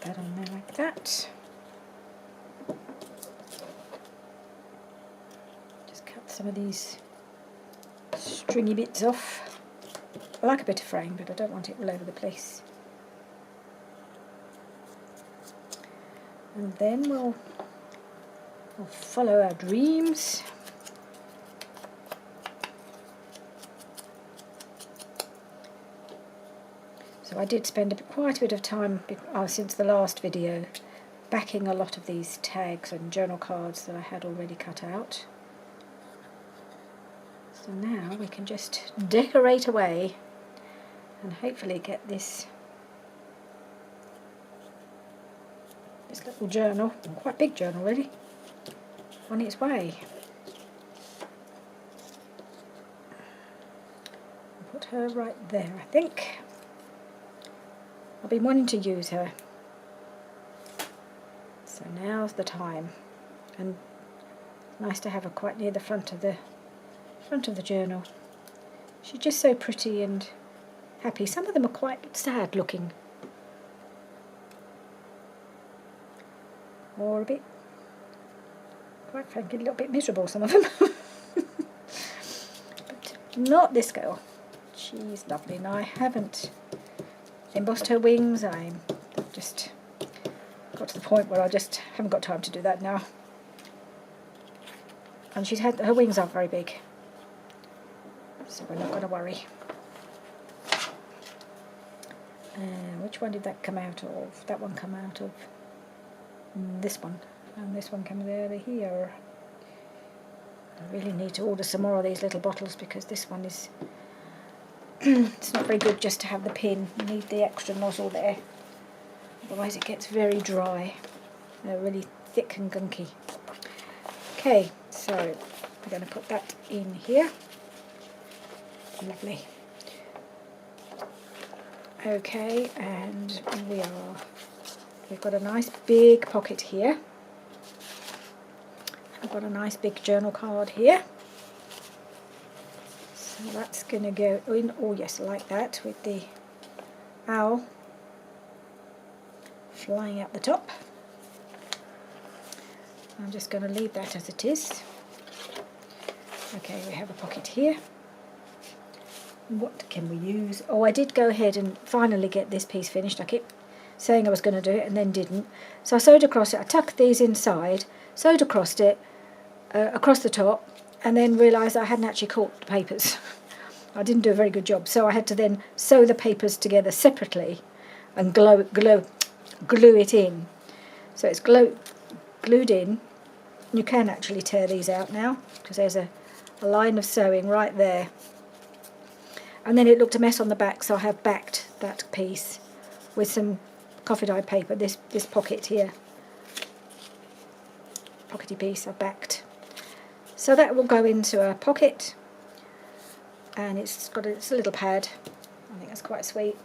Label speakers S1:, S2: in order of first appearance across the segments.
S1: Put that on there like that. Just cut some of these stringy bits off. I like a bit of frame, but I don't want it all over the place. And then we'll follow our dreams. So I did spend quite a bit of time since the last video backing a lot of these tags and journal cards that I had already cut out. So now we can just decorate away and hopefully get this little journal, quite big journal really, on its way. I'll put her right there, I think. I've been wanting to use her, so now's the time. And nice to have her quite near the front of the journal. She's just so pretty and happy. Some of them are quite sad looking, or a bit, quite frankly, a little bit miserable, some of them. But not this girl. She's lovely, and I haven't embossed her wings. I've just got to the point where I just haven't got time to do that now. And her wings aren't very big, so we're not going to worry. Which one did that come out of? That one come out of this one, and this one comes over here. I really need to order some more of these little bottles, because this one is it's not very good just to have the pin. You need the extra nozzle there, otherwise it gets very dry. They're really thick and gunky. Okay, so we're going to put that in here. Lovely. Okay, and we've got a nice big pocket here. I've got a nice big journal card here. So that's going to go in, oh yes, like that, with the owl flying out the top. I'm just going to leave that as it is. Okay, we have a pocket here. What can we use? Oh, I did go ahead and finally get this piece finished. I kept saying I was going to do it and then didn't. So I sewed across it. I tucked these inside, sewed across it, across the top, and then realised I hadn't actually caught the papers. I didn't do a very good job, so I had to then sew the papers together separately and glue it in. So it's glued in. You can actually tear these out now, because there's a line of sewing right there. And then it looked a mess on the back, so I have backed that piece with some coffee dyed paper, this pocket here. Pockety piece I backed. So that will go into a pocket, and it's a little pad. I think that's quite sweet.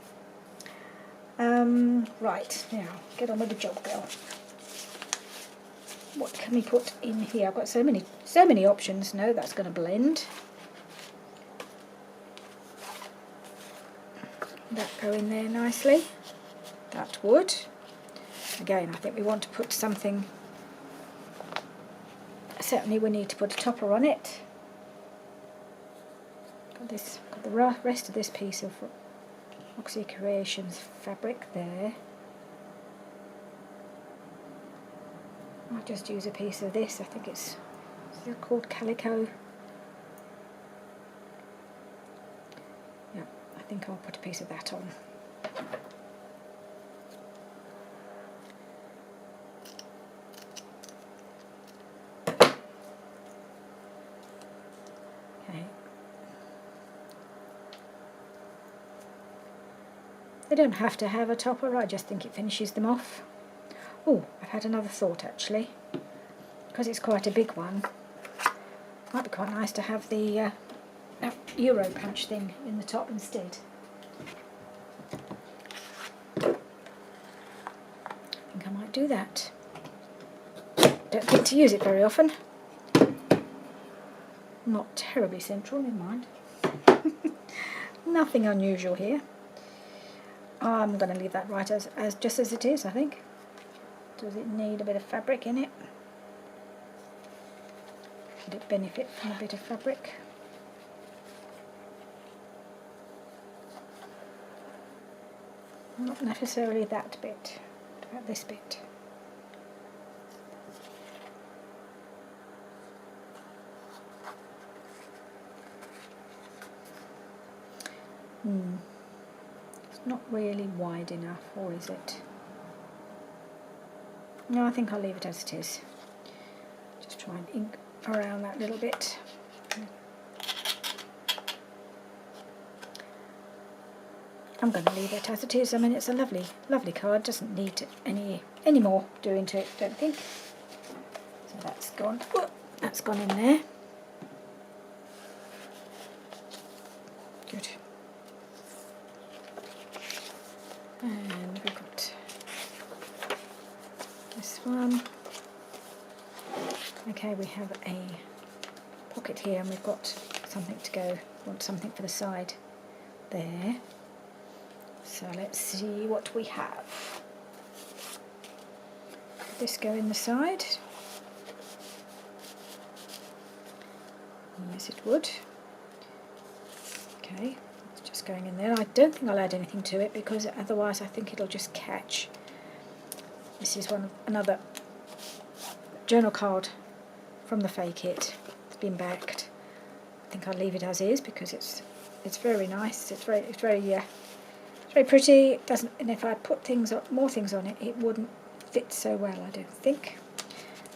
S1: Right, now get on with the job, girl. What can we put in here? I've got so many options. No, that's going to blend. That go in there nicely. That would. Again, I think we want to put something. Certainly we need to put a topper on it. Got the rest of this piece of Roxy Creations fabric there. I'll just use a piece of this. I think it's called Calico. Yeah, I think I'll put a piece of that on. They don't have to have a topper, I just think it finishes them off. Oh, I've had another thought actually, because it's quite a big one. Might be quite nice to have the Euro punch thing in the top instead. I think I might do that. Don't get to use it very often. Not terribly central, never mind. Nothing unusual here. I'm going to leave that right as just as it is, I think. Does it need a bit of fabric in it? Would it benefit from a bit of fabric? Not necessarily that bit, about this bit. It's not really wide enough, or is it? No, I think I'll leave it as it is. Just try and ink around that little bit. I'm going to leave it as it is. I mean, it's a lovely, lovely card. Doesn't need any more doing to it, don't think. So that's gone. Whoop, that's gone in there. Good. And we've got this one. Okay, we have a pocket here, and we've got something to go. Want something for the side there. So let's see what we have. Could this go in the side? Yes, it would. Okay, it's just going in there. I don't think I'll add anything to it because otherwise I think it'll just catch. This is another journal card from the Fae kit. It's been backed. I think I'll leave it as is because it's very nice. It's very pretty. It doesn't, and if I put more things on it, it wouldn't fit so well, I don't think.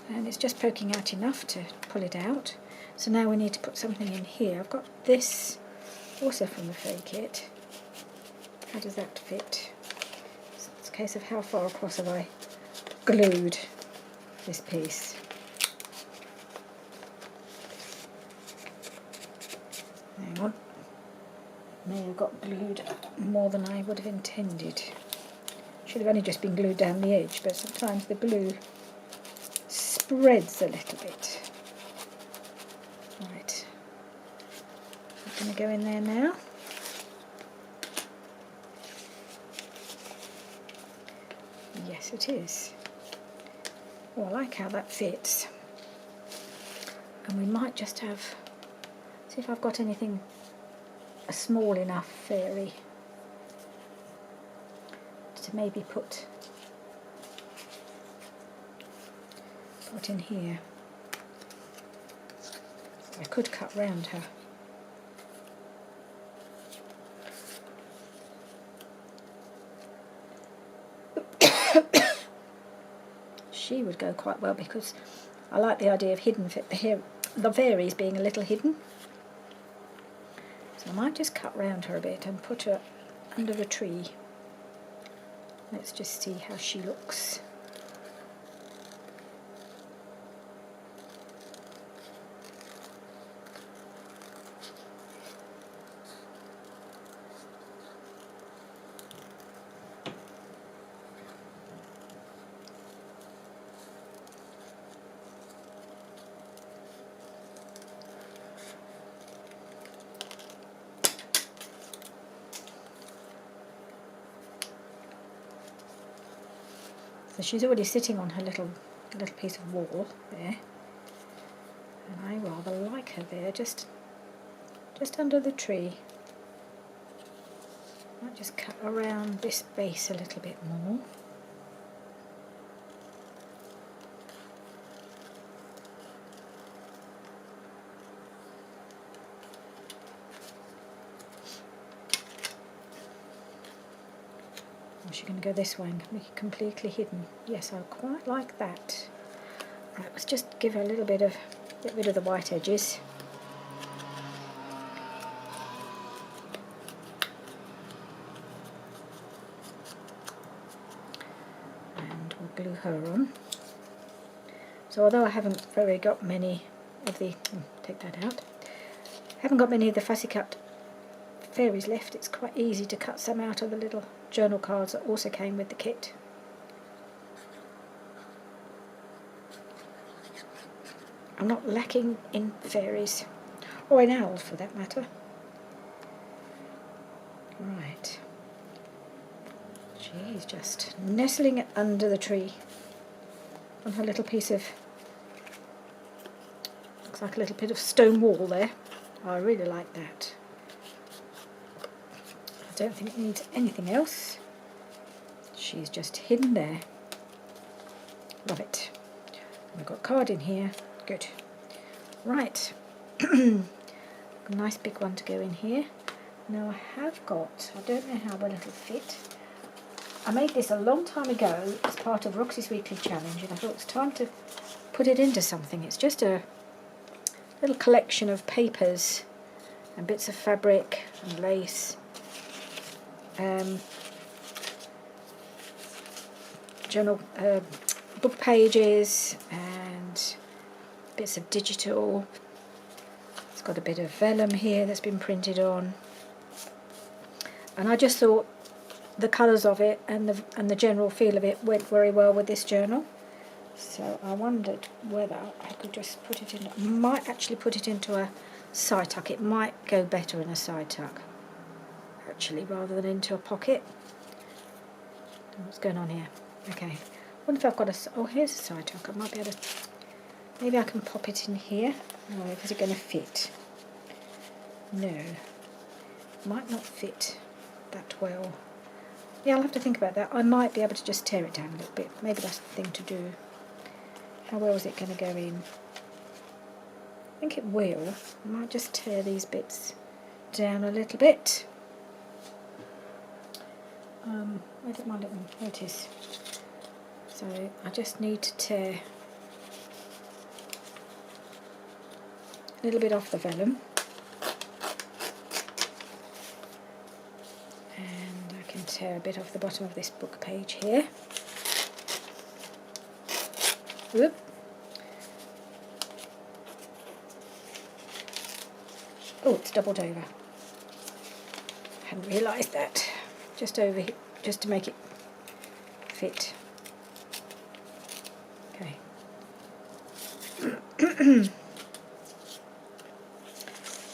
S1: And it's just poking out enough to pull it out. So now we need to put something in here. I've got this also from the Fae kit. How does that fit? So it's a case of how far across have I glued this piece. Hang on. May have got glued more than I would have intended. Should have only just been glued down the edge, but sometimes the glue spreads a little bit. Right, I'm going to go in there now. Yes, it is. Oh, I like how that fits. And we might just have, see if I've got anything, a small enough fairy to maybe put in here. I could cut round her. She would go quite well because I like the idea of the fairies being a little hidden. So I might just cut round her a bit and put her under a tree. Let's just see how she looks. So she's already sitting on her little piece of wall there, and I rather like her there, just under the tree. Might just cut around this base a little bit more. Or is she going to go this way and make it completely hidden? Yes, I quite like that. Right, let's just give her a little bit of, get rid of the white edges. And we'll glue her on. So although I haven't got many of the, take that out, haven't got many of the fussy cut fairies left, it's quite easy to cut some out of the little journal cards that also came with the kit. I'm not lacking in fairies, or in owls for that matter. Right. She's just nestling under the tree on her little piece of, looks like a little bit of stone wall there. I really like that. I don't think it needs anything else. She's just hidden there. Love it. We've got a card in here. Good. Right. A nice big one to go in here. Now I have got, I don't know how well it'll fit. I made this a long time ago as part of Roxy's Weekly Challenge, and I thought it's time to put it into something. It's just a little collection of papers and bits of fabric and lace. Journal, book pages and bits of digital. It's got a bit of vellum here that's been printed on. And I just thought the colours of it and the general feel of it went very well with this journal. So I wondered whether I could just put it in. I might actually put it into a side tuck. It might go better in a side tuck, actually, rather than into a pocket. What's going on here? Okay. I wonder if I've got a. Oh, here's a side tuck. I might be able to. Maybe I can pop it in here. No, is it going to fit? No. Might not fit that well. Yeah, I'll have to think about that. I might be able to just tear it down a little bit. Maybe that's the thing to do. How well is it going to go in? I think it will. I might just tear these bits down a little bit. Where did my little... There it is. So I just need to tear a little bit off the vellum. And I can tear a bit off the bottom of this book page here. Whoop. Oh, it's doubled over. Hadn't realised that. Just over here, just to make it fit. Okay.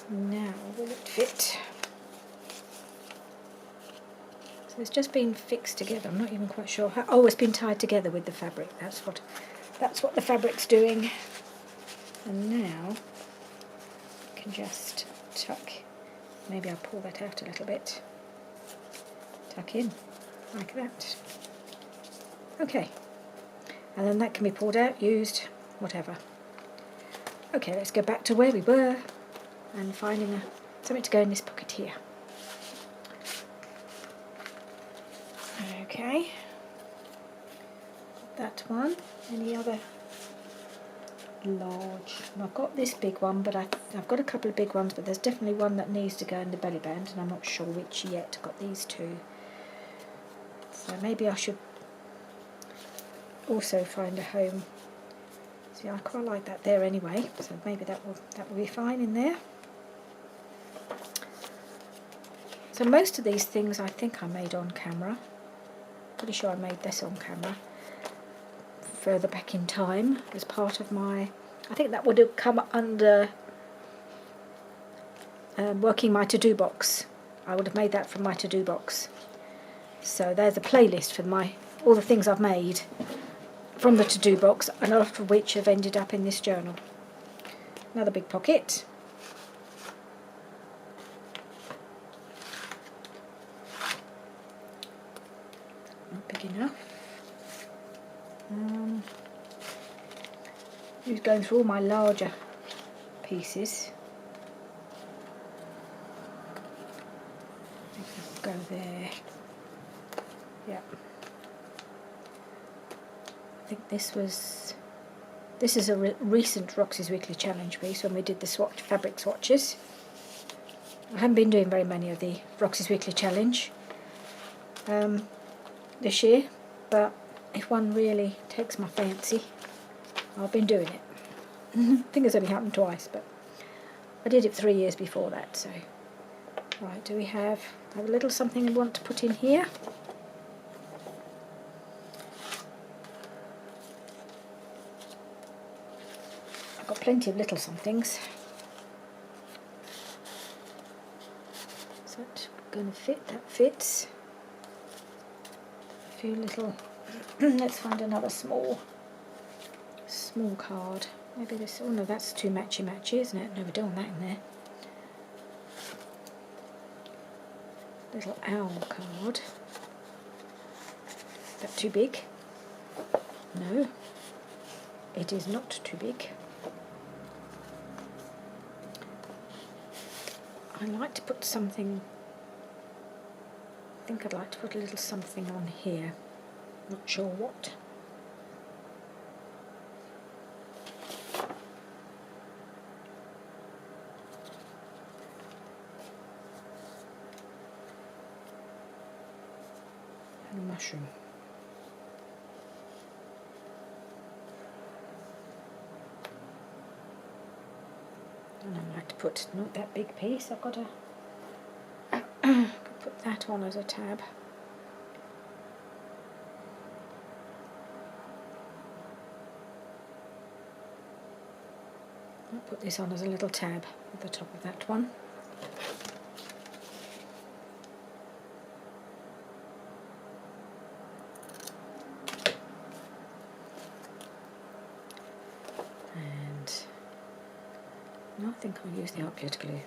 S1: Now, will it fit? So it's just been fixed together. I'm not even quite sure how. Oh, it's been tied together with the fabric. That's what the fabric's doing. And now I can just tuck. Maybe I'll pull that out a little bit. Tuck in like that. Okay. And then that can be pulled out, used, whatever. Okay, let's go back to where we were and finding something to go in this pocket here. Okay. That one. Any other large? And I've got this big one, but I've got a couple of big ones, but there's definitely one that needs to go in the belly band, and I'm not sure which yet. I've got these two. So maybe I should also find a home. See, I quite like that there anyway, so maybe that will be fine in there. So most of these things I think I made on camera. Pretty sure I made this on camera further back in time as part of my, I think that would have come under working my to-do box. I would have made that from my to-do box. So there's a playlist for all the things I've made from the to-do box, and a lot of which have ended up in this journal. Another big pocket. Not big enough. Who's going through all my larger pieces. I think I'll go there. Yeah. I think this is a recent Roxy's Weekly Challenge piece when we did the fabric swatches. I haven't been doing very many of the Roxy's Weekly Challenge this year, but if one really takes my fancy, I've been doing it. I think it's only happened twice, but I did it 3 years before that. So, right, do we have a little something we want to put in here? I've got plenty of little somethings. Is that going to fit? That fits. few little, let's find another small card. Maybe this, oh no, that's too matchy, isn't it? No, we don't want that in there. Little owl card. Is that too big? No, it is not too big. I like to put something, I think I'd like to put a little something on here. Not sure what. And a mushroom. And I like to put not that big piece. I've got to put that on as a tab. I'll put this on as a little tab at the top of that one. And no, I think I'll use the art glitter glue.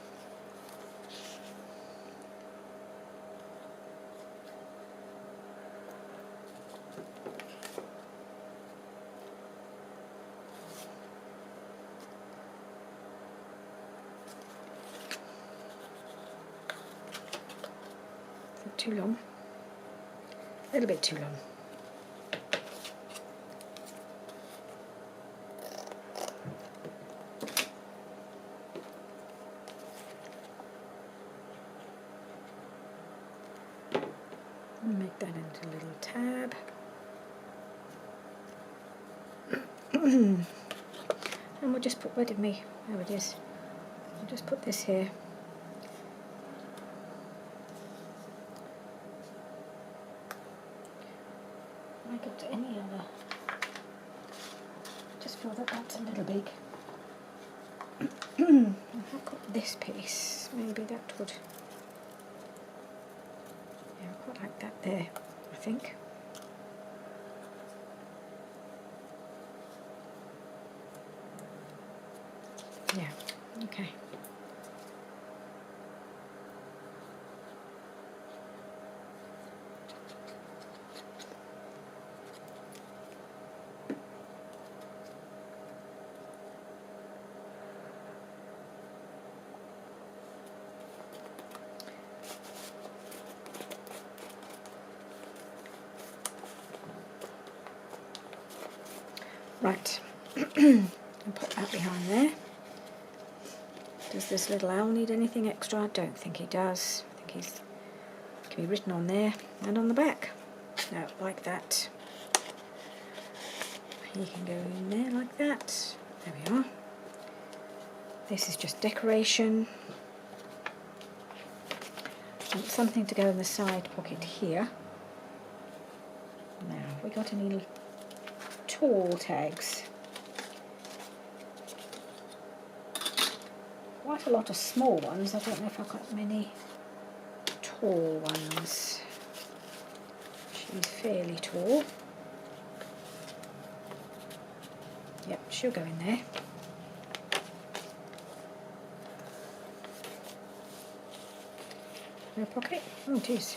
S1: Too long, a little bit too long. Make that into a little tab. And we'll just put, where did me, there it is. I'll just put this here. I got any other, just feel that that's a little big. If I've got this piece, maybe that would, yeah, I'll put like that there, I think. Yeah, okay. Right, I'll put that behind there. Does this little owl need anything extra? I don't think he does. I think he's can be written on there and on the back. No, like that. He can go in there like that. There we are. This is just decoration. And something to go in the side pocket here. Now, have we got any tall tags? Quite a lot of small ones. I don't know if I've got many tall ones. She's fairly tall. Yep, she'll go in there. No pocket? Oh, it is.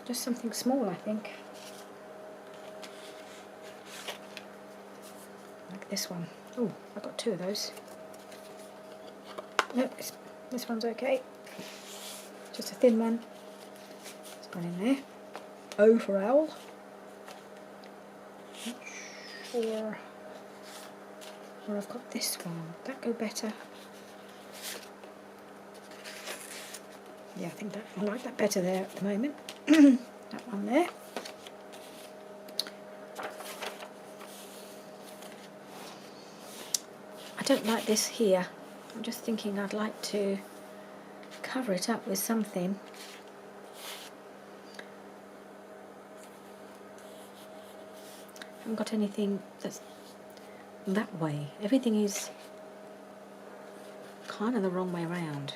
S1: Just something small, I think. Like this one. Oh, I've got two of those. Nope, this one's okay. Just a thin one. It's gone in there. O for owl. Not sure where I've got this one. Would that go better? Yeah, I think that I like that better there at the moment. That one there. I don't like this here. I'm just thinking I'd like to cover it up with something. I haven't got anything that's that way. Everything is kind of the wrong way around.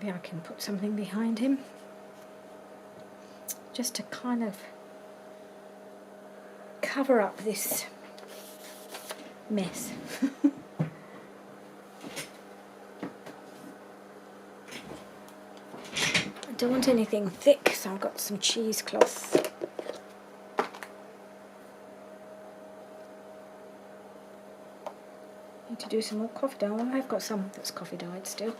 S1: Maybe I can put something behind him just to kind of cover up this mess. I don't want anything thick, so I've got some cheesecloth. Need to do some more coffee dye. Well, I've got some that's coffee dyed still.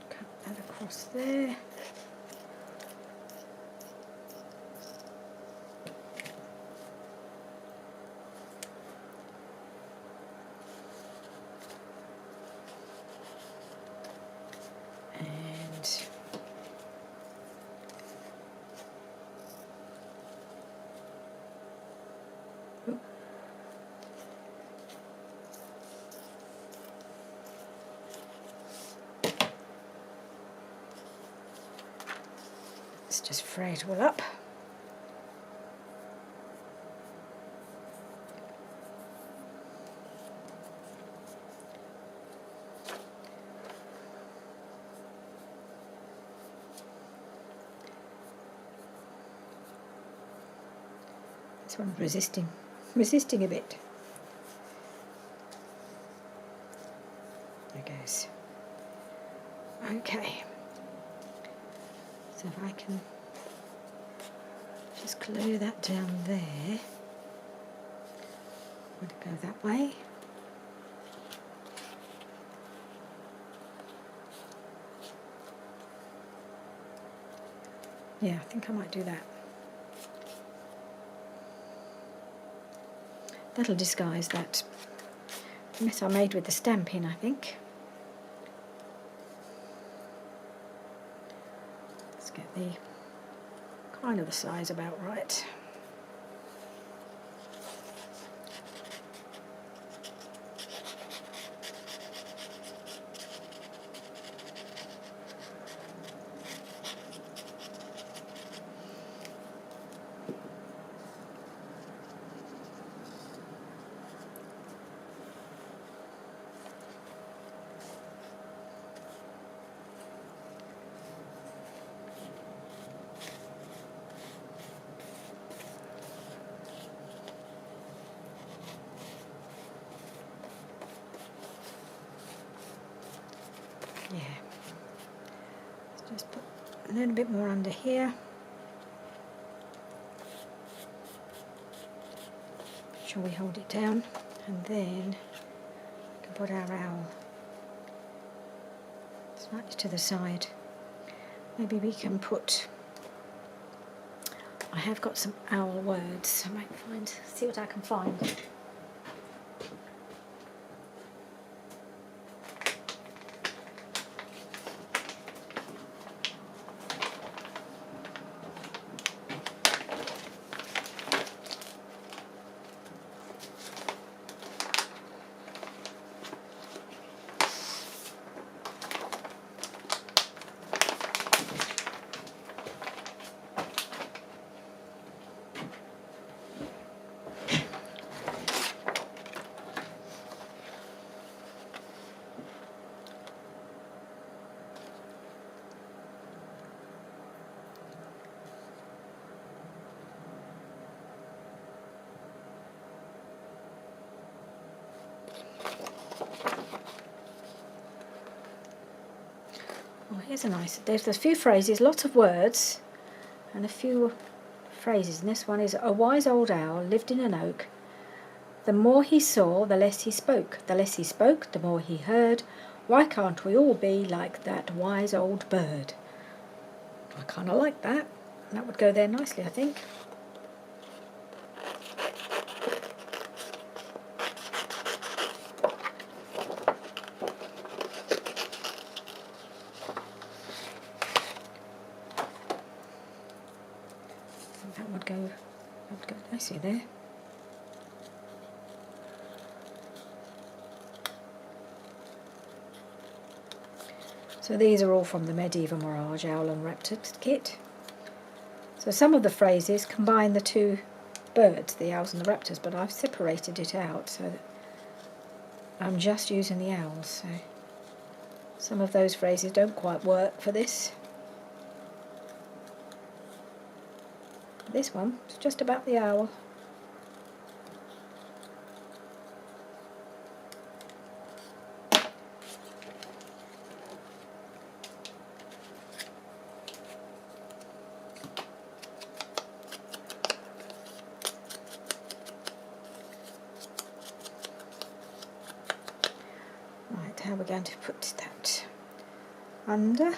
S1: Cut that across there. And let's just fray it all up. This one's resisting a bit. There goes. Okay. So if I can just glue that down there. Want to go that way. Yeah, I think I might do that. That'll disguise that mess I made with the stamping, I think. Let's get the kind of the size about right. Yeah, let's just put a little bit more under here. Make sure we hold it down, and then we can put our owl slightly to the side. Maybe we can put, I have got some owl words, I might see what I can find. Oh, here's a nice, there's a few phrases, lots of words, and a few phrases. And this one is, a wise old owl lived in an oak. The more he saw, the less he spoke. The less he spoke, the more he heard. Why can't we all be like that wise old bird? I kind of like that. That would go there nicely, I think. That'd go nicely there. So these are all from the Medieval Mirage Owl and Raptor kit. So some of the phrases combine the two birds, the owls and the raptors, but I've separated it out so that I'm just using the owls. So some of those phrases don't quite work for this. This one is just about the owl. Right, how are we going to put that? Under?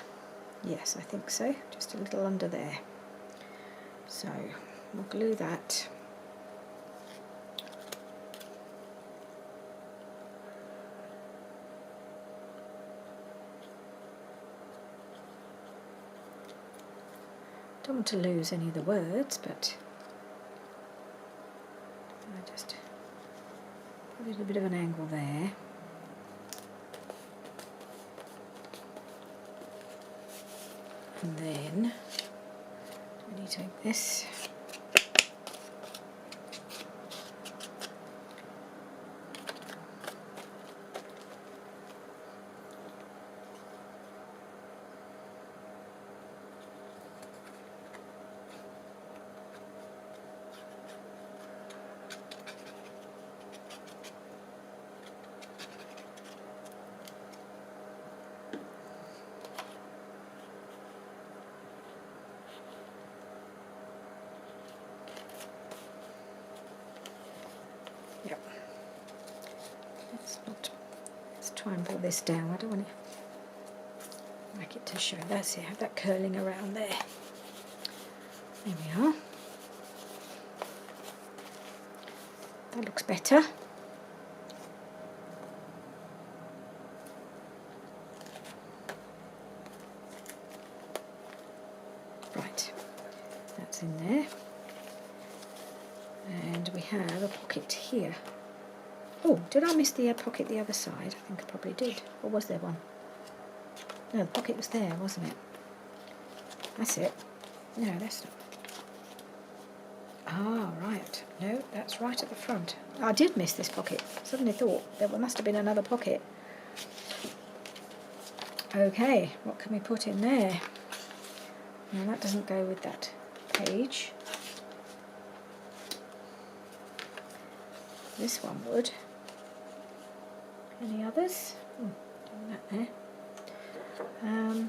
S1: Yes, I think so. Just a little under there. So we'll glue that. Don't want to lose any of the words, but I just put it a bit of an angle there. And then when you take this, yep. Let's try and pull this down. I don't want to make it to show. That's it. Have that curling around there. There we are. That looks better. Right, that's in there. And we have a pocket here. Oh, did I miss the pocket the other side? I think I probably did. Or was there one? No, the pocket was there, wasn't it? That's it. No, that's not. Ah, right. No, that's right at the front. I did miss this pocket. Suddenly thought there must have been another pocket. Okay, what can we put in there? Now that doesn't go with that page. This one would. Any others? Doing that there. No.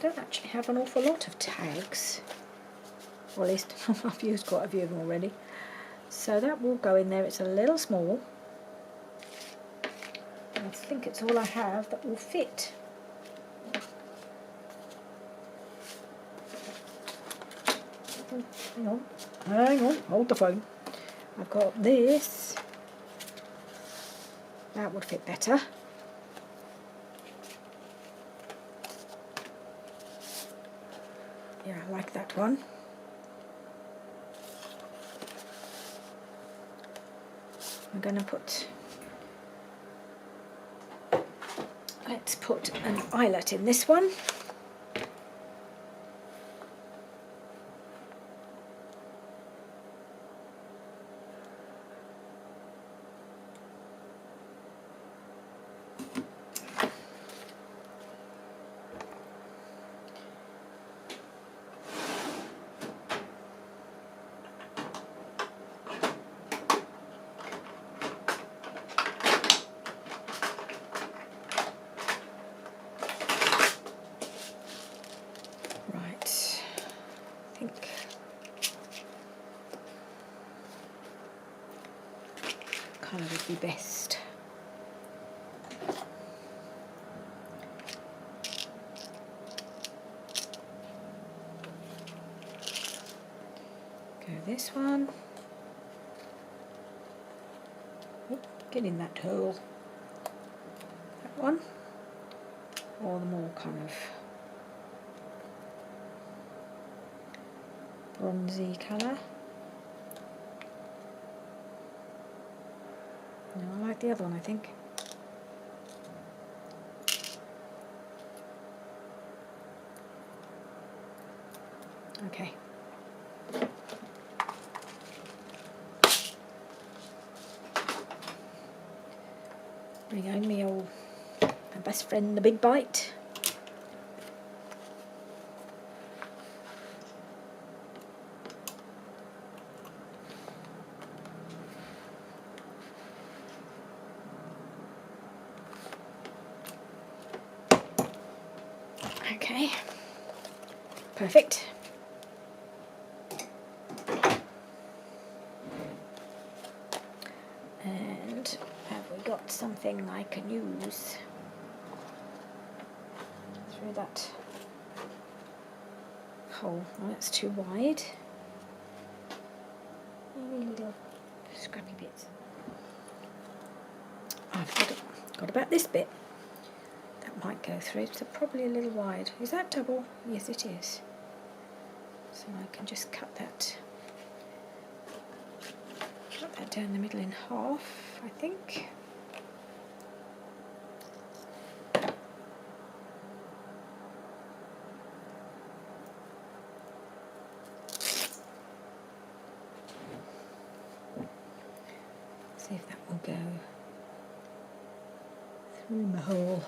S1: Don't actually have an awful lot of tags. Or at least I've used quite a few of them already. So that will go in there. It's a little small. And I think it's all I have that will fit. Hang on, hold the phone. I've got this. That would fit better. Yeah, I like that one. I'm going to put, let's put an eyelet in this one. Colour would be best. Go this one. Oop, get in that hole. That one. or the more kind of bronzy colour. No, I like the other one, I think. Okay. Bring home my best friend, the big bite. Okay, perfect. And have we got something I can use through that hole? Oh, that's too wide. Maybe little scrappy bits. I've got about this bit. That might go through, so probably a little wide. Is that double? Yes, it is. So I can just cut that down the middle in half, I think. See if that will go through my hole.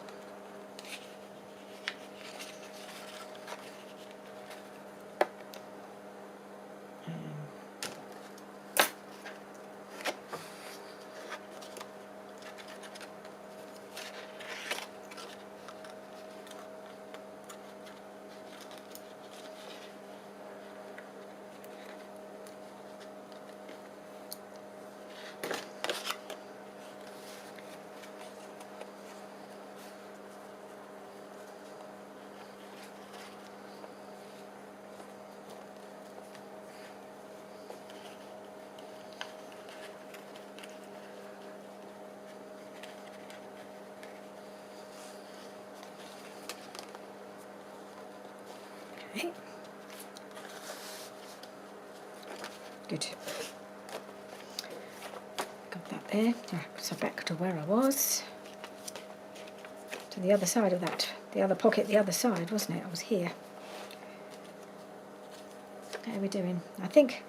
S1: Okay. Good. Got that there. So back to where I was. To the other side of that. The other pocket, the other side, wasn't it? I was here. How are we doing? I think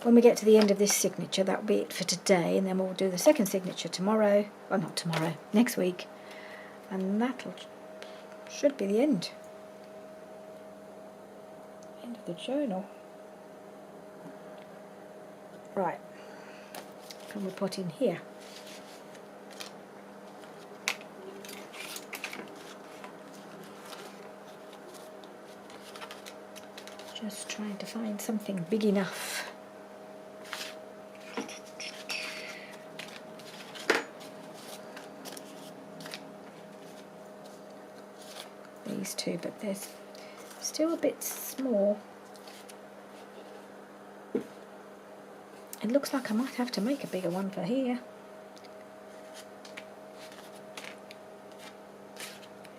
S1: when we get to the end of this signature, that'll be it for today, and then we'll do the second signature tomorrow. Well, not tomorrow, next week. And that'll should be the end. End of the journal. Right. Can we put in here? Just trying to find something big enough. These two, but they're still a bit small. It looks like I might have to make a bigger one for here.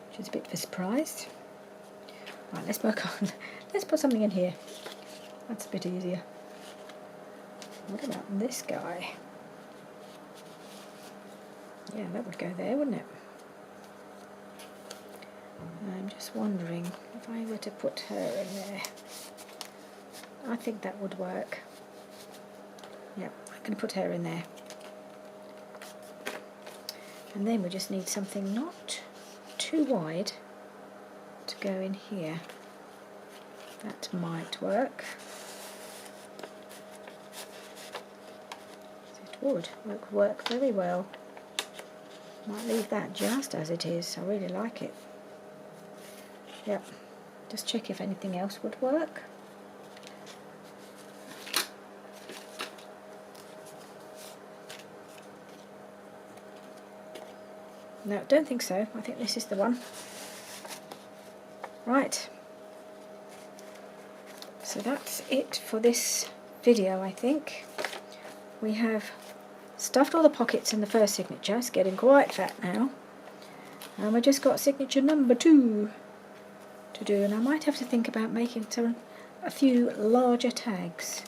S1: Which is a bit of a surprise. Right, let's work on. Let's put something in here. That's a bit easier. What about this guy? Yeah, that would go there, wouldn't it? I'm just wondering if I were to put her in there. I think that would work. Yep, I'm going to put her in there. And then we just need something not too wide to go in here. That might work. It would work very well. Might leave that just as it is. I really like it. Yep. Just check if anything else would work. No, don't think so. I think this is the one. Right. So that's it for this video, I think. We have stuffed all the pockets in the first signature. It's getting quite fat now. And we've just got signature number 2 to do, and I might have to think about making a few larger tags,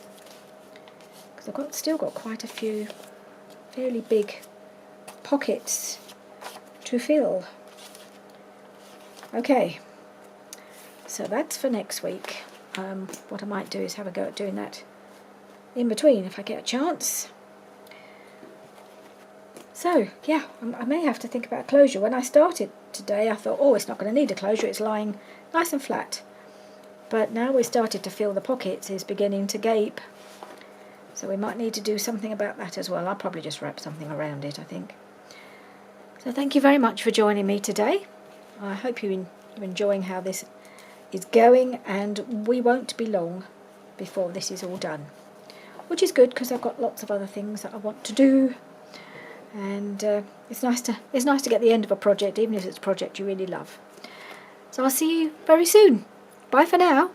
S1: because I've still got quite a few fairly big pockets to fill. Okay, so that's for next week. What I might do is have a go at doing that in between if I get a chance. So yeah, I may have to think about closure. When I started today I thought, oh, it's not going to need a closure, it's lying nice and flat. But now we've started to feel the pockets is beginning to gape. So we might need to do something about that as well. I'll probably just wrap something around it, I think. So thank you very much for joining me today. I hope you're enjoying how this is going, and we won't be long before this is all done. Which is good, because I've got lots of other things that I want to do. And it's nice to get the end of a project, even if it's a project you really love. So I'll see you very soon. Bye for now.